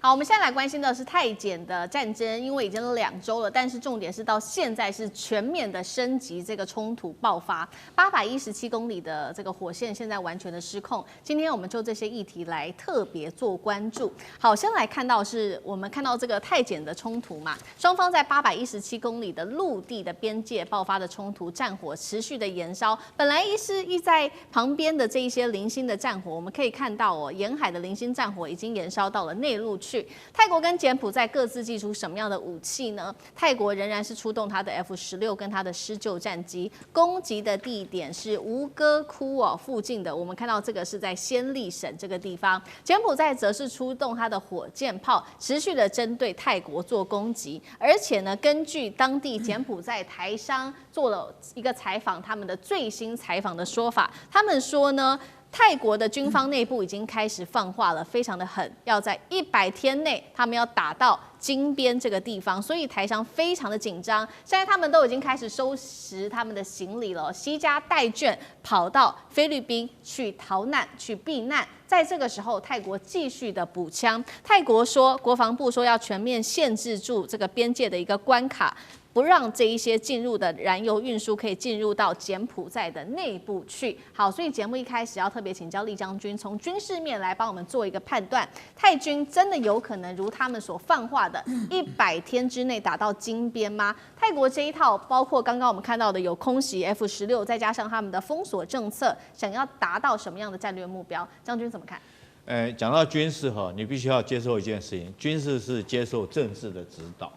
好，我们现在来关心的是泰检的战争，因为已经2周了，但是重点是到现在是全面的升级，这个冲突爆发，817公里的这个火线现在完全的失控。今天我们就这些议题来特别做关注。好，先来看到我们看到这个泰检的冲突嘛，双方在817公里的陆地的边界爆发的冲突，战火持续的延烧。本来意在旁边的这一些零星的战火，我们可以看到沿海的零星战火已经延烧到了内陆去。泰国跟柬埔寨各自祭出什么样的武器呢？泰国仍然是出动它的 F-16跟它的施救战机，攻击的地点是吴哥窟附近的。我们看到这个是在暹粒省这个地方。柬埔寨则是出动它的火箭炮，持续的针对泰国做攻击。而且呢，根据当地柬埔寨台商做了一个采访，他们的最新采访的说法，他们说呢，泰国的军方内部已经开始放话了，非常的狠，要在100天内，他们要打到金边这个地方，所以台商非常的紧张。现在他们都已经开始收拾他们的行李了，携家带眷跑到菲律宾去逃难、去避难。在这个时候，泰国继续的补枪。泰国说，国防部说要全面限制住这个边界的一个关卡，不让这一些进入的燃油运输可以进入到柬埔寨的内部去。好，所以节目一开始要特别请教厉将军，从军事面来帮我们做一个判断，泰军真的有可能如他们所放话的100天之内打到金边吗？泰国这一套，包括刚刚我们看到的有空袭 F-16，再加上他们的封锁政策，想要达到什么样的战略目标？将军怎么看？讲到军事你必须要接受一件事情，军事是接受政治的指导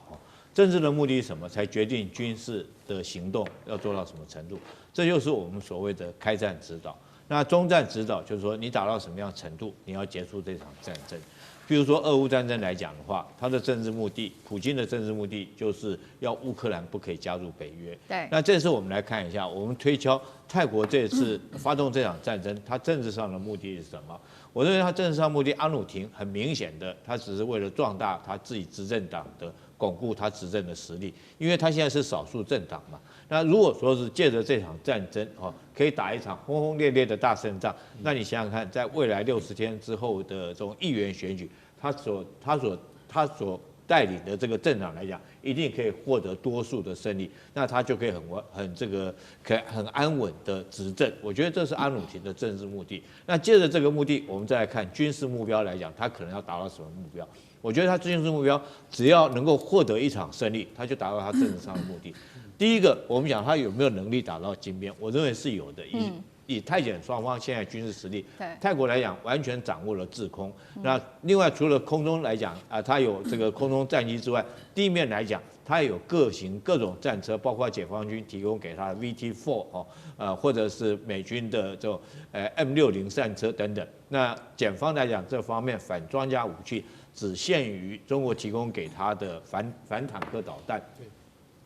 政治的目的是什么？才决定军事的行动要做到什么程度。这就是我们所谓的开战指导。那中战指导就是说，你打到什么样程度，你要结束这场战争。譬如说俄乌战争来讲的话，它的政治目的，普京的政治目的就是要乌克兰不可以加入北约。对。那这次我们来看一下，我们推敲泰国这次发动这场战争，它政治上的目的是什么？我认为它政治上目的，阿努廷很明显的，他只是为了壮大他自己执政党的，巩固他执政的实力，因为他现在是少数政党嘛。那如果说是借着这场战争可以打一场轰轰烈烈的大胜仗，那你想想看，在未来60天之后的这种议员选举，他所带领的这个政党来讲，一定可以获得多数的胜利，那他就可以很安稳的执政。我觉得这是阿努廷的政治目的。那接着这个目的，我们再来看军事目标来讲，他可能要达到什么目标？我觉得他军事目标只要能够获得一场胜利，他就达到他政治上的目的。第一个，我们讲他有没有能力打到金边，我认为是有的。以泰柬双方现在军事实力，泰国来讲完全掌握了制空。那另外除了空中来讲它有这个空中战机之外，地面来讲它有各种战车，包括解放军提供给他的 VT4或者是美军的这种M60战车等等。那检方来讲，这方面反装甲武器只限于中国提供给他的反坦克导弹。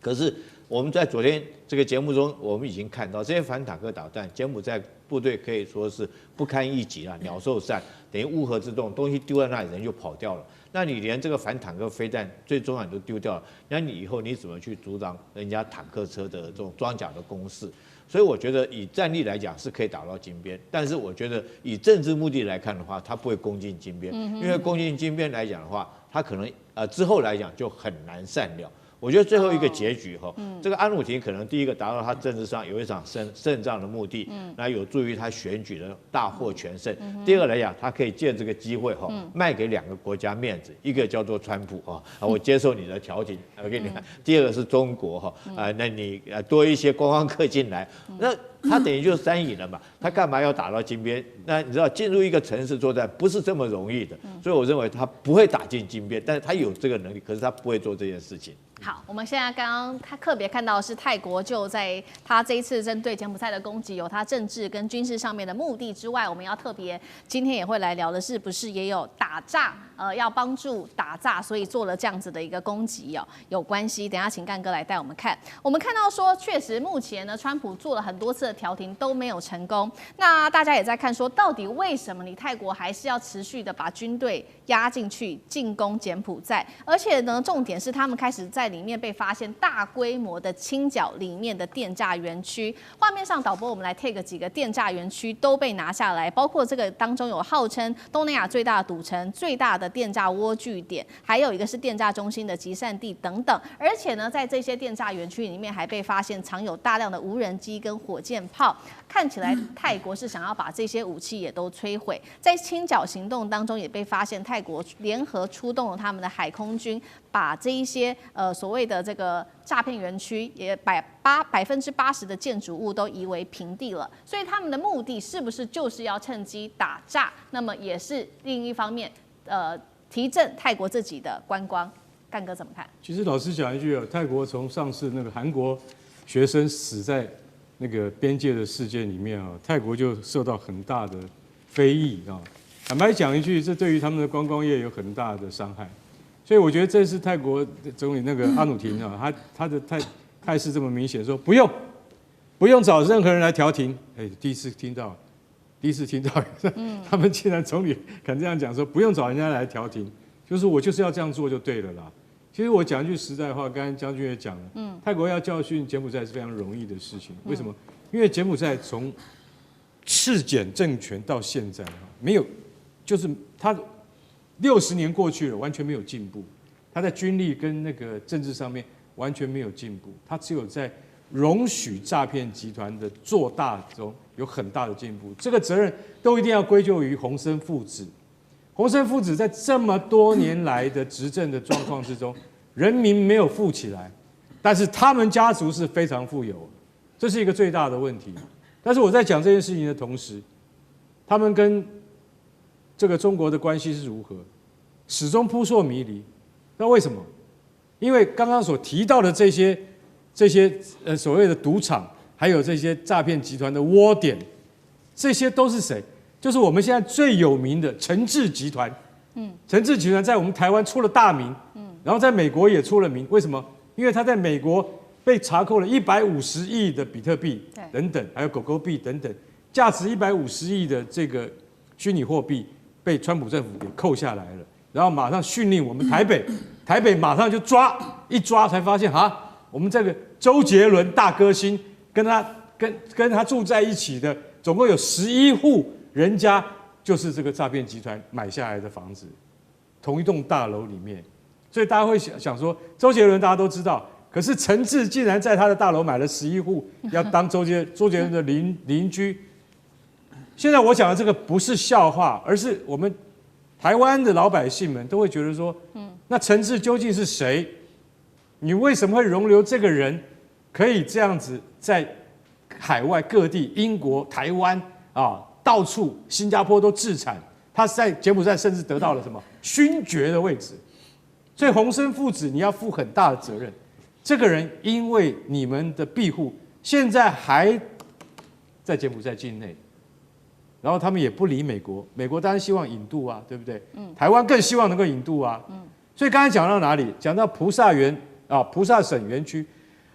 可是我们在昨天这个节目中，我们已经看到这些反坦克导弹，柬埔寨部队可以说是不堪一击了，鸟兽散，等于乌合之众，东西丢在那里，人就跑掉了。那你连这个反坦克飞弹最重要都丢掉了，那你以后你怎么去阻挡人家坦克车的这种装甲的攻势？所以我觉得以战力来讲是可以打到金边，但是我觉得以政治目的来看的话，它不会攻进金边，因为攻进金边来讲的话，它可能之后来讲就很难善了。我觉得最后一个结局这个阿努廷可能第一个达到他政治上有一场胜仗的目的，那有助于他选举的大获全胜。第二个来讲，他可以借这个机会卖给2个国家面子，一个叫做川普我接受你的调停，我给你看；第二个是中国那你多一些观光客进来，那他等于就是3赢了嘛。他干嘛要打到金边？那你知道进入一个城市作战不是这么容易的，所以我认为他不会打进金边，但是他有这个能力，可是他不会做这件事情。好，我们现在刚刚他特别看到的是泰国就在他这一次针对柬埔寨的攻击，有他政治跟军事上面的目的之外，我们要特别今天也会来聊的是不是也有打诈要帮助打诈，所以做了这样子的一个攻击有关系。等一下请干哥来带我们看。我们看到说，确实目前呢，川普做了很多次的调停都没有成功。那大家也在看说，到底为什么你泰国还是要持续的把军队压进去进攻柬埔寨？而且呢，重点是他们开始在里面被发现大规模的清剿里面的电诈园区。画面上导播，我们来 take 几个电诈园区都被拿下来，包括这个当中有号称东南亚最大的赌城、最大的电诈窝据点，还有一个是电诈中心的集散地等等。而且呢，在这些电诈园区里面还被发现藏有大量的无人机跟火箭炮，看起来泰国是想要把这些武器也都摧毁。在清剿行动当中，也被发现泰国联合出动了他们的海空军，把这一些所谓的这个诈骗园区也80%的建筑物都夷为平地了。所以他们的目的是不是就是要趁机打诈？那么也是另一方面，提振泰国自己的观光。干哥怎么看？其实老实讲一句啊，泰国从上次那个韩国学生死在那个边界的事件里面啊，泰国就受到很大的非议啊。坦白讲一句，这对于他们的观光业有很大的伤害。所以我觉得这次泰国总理那个阿努廷啊，他的态势这么明显，说不用找任何人来调停。哎，第一次听到，他们竟然总理敢这样讲，说不用找人家来调停，就是我就是要这样做就对了啦。其实我讲一句实在话，刚才将军也讲了，泰国要教训柬埔寨是非常容易的事情。为什么？因为柬埔寨从赤柬政权到现在没有，就是他60年过去了，完全没有进步。他在军力跟那个政治上面完全没有进步，他只有在容许诈骗集团的做大中有很大的进步。这个责任都一定要归咎于洪森父子。洪森父子在这么多年来的执政的状况之中，人民没有富起来，但是他们家族是非常富有，这是一个最大的问题。但是我在讲这件事情的同时，他们跟这个中国的关系是如何，始终扑朔迷离。那为什么？因为刚刚所提到的这些所谓的赌场，还有这些诈骗集团的窝点，这些都是谁？就是我们现在最有名的诚致集团。诚致集团在我们台湾出了大名，然后在美国也出了名。为什么？因为他在美国被查扣了150亿的比特币等等，还有狗狗币等等，价值150亿的这个虚拟货币被川普政府给扣下来了，然后马上训令我们台北马上就抓，一抓才发现我们这个周杰伦大歌星跟他住在一起的，总共有11户。人家就是这个诈骗集团买下来的房子，同一栋大楼里面，所以大家会想说，周杰伦大家都知道，可是诚致竟然在他的大楼买了11户，要当周杰伦的邻居。现在我讲的这个不是笑话，而是我们台湾的老百姓们都会觉得说，那诚致究竟是谁？你为什么会容留这个人可以这样子在海外各地，英国、台湾到处新加坡都自产，他在柬埔寨甚至得到了什么勋爵的位置，所以洪森父子你要负很大的责任。这个人因为你们的庇护，现在还在柬埔寨境内，然后他们也不理美国，美国当然希望引渡啊，对不对？台湾更希望能够引渡啊。所以刚才讲到哪里？讲到菩萨省园区。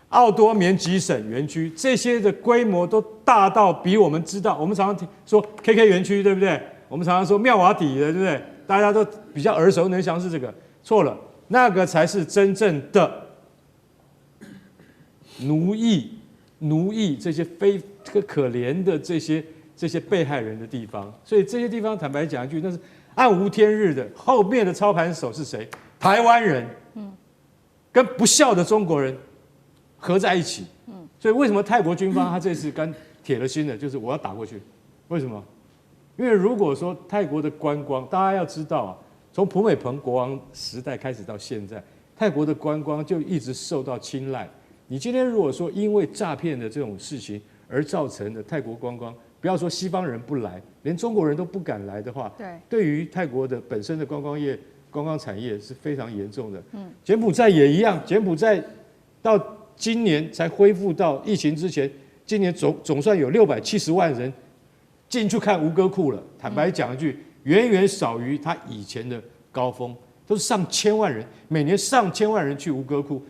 奥多棉吉省园区这些的规模都大到比我们知道，我们常常说 KK 园区，对不对？我们常常说妙瓦底的，对不对？大家都比较耳熟能详是这个，错了，那个才是真正的奴役这些可怜的这些被害人的地方。所以这些地方坦白讲一句，那是暗无天日的，后面的操盘手是谁？台湾人，跟不孝的中国人合在一起，所以为什么泰国军方他这次刚铁了心的，就是我要打过去？为什么？因为如果说泰国的观光，大家要知道从普美蓬国王时代开始到现在，泰国的观光就一直受到青睐。你今天如果说因为诈骗的这种事情而造成的泰国观光，不要说西方人不来，连中国人都不敢来的话，对于泰国的本身的观光产业是非常严重的。柬埔寨也一样，柬埔寨到今年才恢复到疫情之前，今年总算有670万人进去看吴哥窟了。坦白讲一句，远远少于他以前的高峰，都是上千万人，每年上千万人去吴哥窟。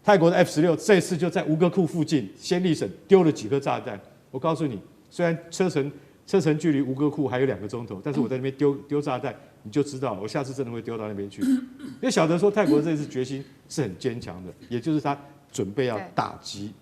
泰国的 F-16这次就在吴哥窟附近暹粒省丢了几颗炸弹，我告诉你，虽然车程距离吴哥窟还有2个钟头，但是我在那边丢炸弹，你就知道我下次真的会丢到那边去。因为晓得说泰国这次决心是很坚强的，也就是他准备要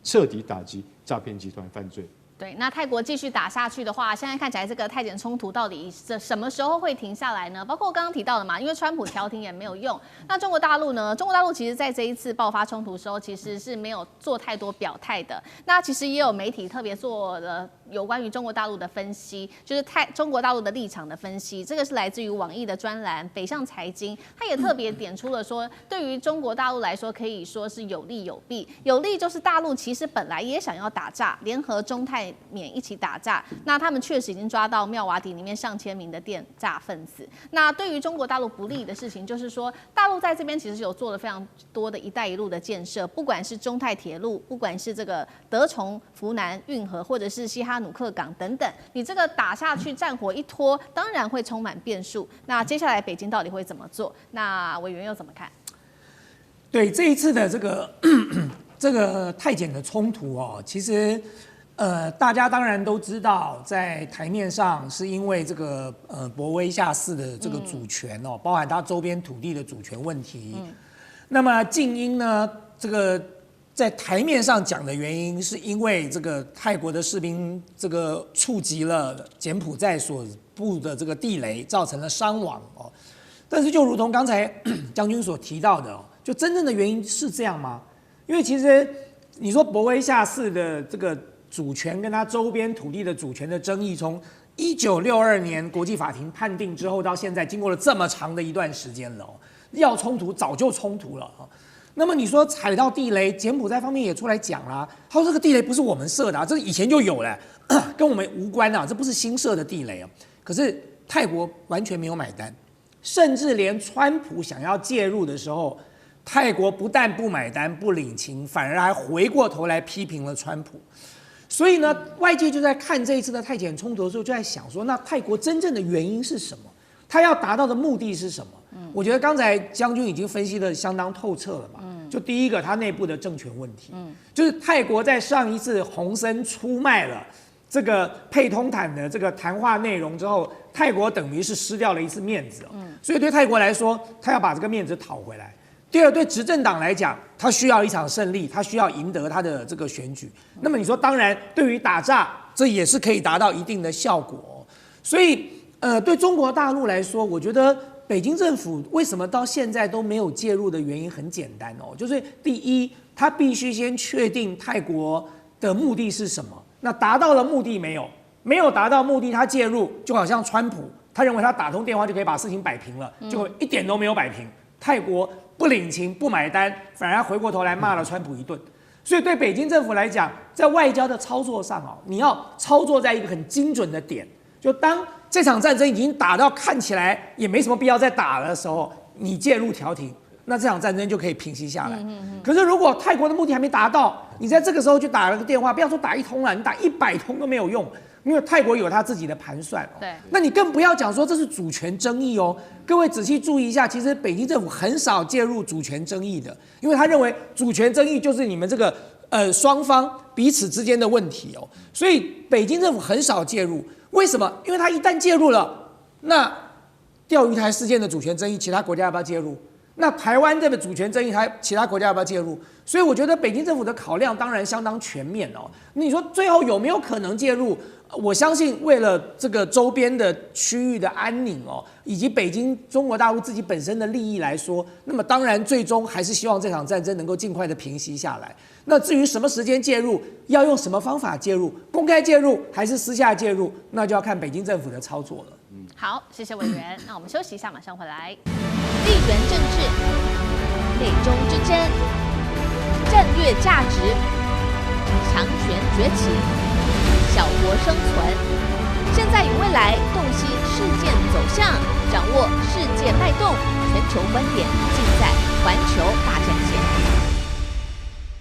彻底打击诈骗集团犯罪。对，那泰国继续打下去的话，现在看起来这个泰检冲突到底什么时候会停下来呢？包括我刚刚提到的嘛，因为川普调停也没有用。那中国大陆呢？中国大陆其实在这一次爆发冲突的时候，其实是没有做太多表态的。那其实也有媒体特别做了有关于中国大陆的分析，就是中国大陆的立场的分析。这个是来自于网易的专栏《北向财经》，他也特别点出了说，对于中国大陆来说，可以说是有利有弊。有利就是大陆其实本来也想要打诈，联合中泰缅一起打诈，那他们确实已经抓到妙瓦底里面上千名的电诈分子。那对于中国大陆不利的事情，就是说大陆在这边其实有做了非常多的一带一路的建设，不管是中泰铁路，不管是这个德崇福南运河，或者是西哈努克港等等，你这个打下去，战火一拖，当然会充满变数。那接下来北京到底会怎么做？那委员又怎么看？对这一次的这个泰检的冲突哦，其实大家当然都知道，在台面上是因为这个博威下市的这个主权哦，包含它周边土地的主权问题。那么静音呢，这个在台面上讲的原因，是因为这个泰国的士兵这个触及了柬埔寨所布的这个地雷，造成了伤亡哦。但是就如同刚才将军所提到的，就真正的原因是这样吗？因为其实你说博威下市的这个主权跟它周边土地的主权的争议，从1962年国际法庭判定之后到现在，经过了这么长的一段时间了，要冲突早就冲突了。那么你说踩到地雷，柬埔寨方面也出来讲啦，他说这个地雷不是我们设的，这以前就有了，跟我们无关啊，这不是新设的地雷啊。可是泰国完全没有买单，甚至连川普想要介入的时候，泰国不但不买单不领情，反而还回过头来批评了川普。所以呢，外界就在看这一次的泰检冲突的时候，就在想说，那泰国真正的原因是什么？他要达到的目的是什么？我觉得刚才将军已经分析得相当透彻了嘛。就第一个，他内部的政权问题，就是泰国在上一次洪森出卖了这个佩通坦的这个谈话内容之后，泰国等于是失掉了一次面子。所以对泰国来说，他要把这个面子讨回来。第二，对执政党来讲，他需要一场胜利，他需要赢得他的这个选举。那么你说，当然对于打诈，这也是可以达到一定的效果。所以，对中国大陆来说，我觉得北京政府为什么到现在都没有介入的原因很简单哦，就是第一，他必须先确定泰国的目的是什么。那达到了目的没有？没有达到目的，他介入就好像川普，他认为他打通电话就可以把事情摆平了，结果一点都没有摆平。泰国不领情不买单，反而回过头来骂了川普一顿。所以对北京政府来讲，在外交的操作上哦，你要操作在一个很精准的点，就当这场战争已经打到看起来也没什么必要再打的时候，你介入调停，那这场战争就可以平息下来。可是如果泰国的目的还没达到，你在这个时候去打了个电话，不要说打1通了，你打100通都没有用。因为泰国有他自己的盘算哦，对，那你更不要讲说这是主权争议哦。各位仔细注意一下，其实北京政府很少介入主权争议的，因为他认为主权争议就是你们这个双方彼此之间的问题哦，所以北京政府很少介入。为什么？因为他一旦介入了，那钓鱼台事件的主权争议，其他国家要不要介入？那台湾这个主权争议，其他国家要不要介入？所以我觉得北京政府的考量当然相当全面哦。你说最后有没有可能介入？我相信为了这个周边的区域的安宁哦，以及北京中国大陆自己本身的利益来说，那么当然最终还是希望这场战争能够尽快的平息下来。那至于什么时间介入，要用什么方法介入，公开介入还是私下介入，那就要看北京政府的操作了。好，谢谢委员。那我们休息一下，马上回来。地缘政治、美中之争、战略价值、强权崛起、小国生存，现在与未来洞悉事件走向，掌握世界脉动，全球观点尽在环球大战。